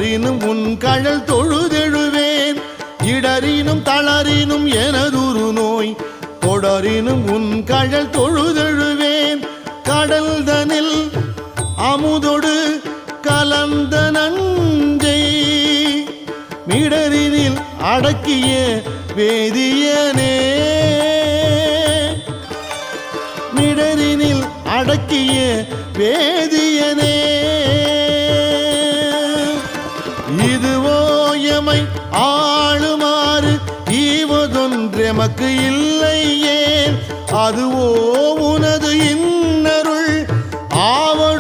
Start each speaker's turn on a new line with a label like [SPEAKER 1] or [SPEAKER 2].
[SPEAKER 1] தொடரினும் உன் கழல் தொழுதெழுவேன் இடரினும் தளரினும் எனதுரு நோய் தொடரினும் உன் கழல் தொழுதெழுவேன் கடல் தனில் அமுதொடு கலந்த நஞ்சை மிடரினில் அடக்கிய வேதியனே மிடரினில் அடக்கிய வேதியனே இதுவோ எமை ஆளுமாறு ஈவதொன்றெமக்கு இல்லையே அதுவோ உனது இன்னருள் ஆவடு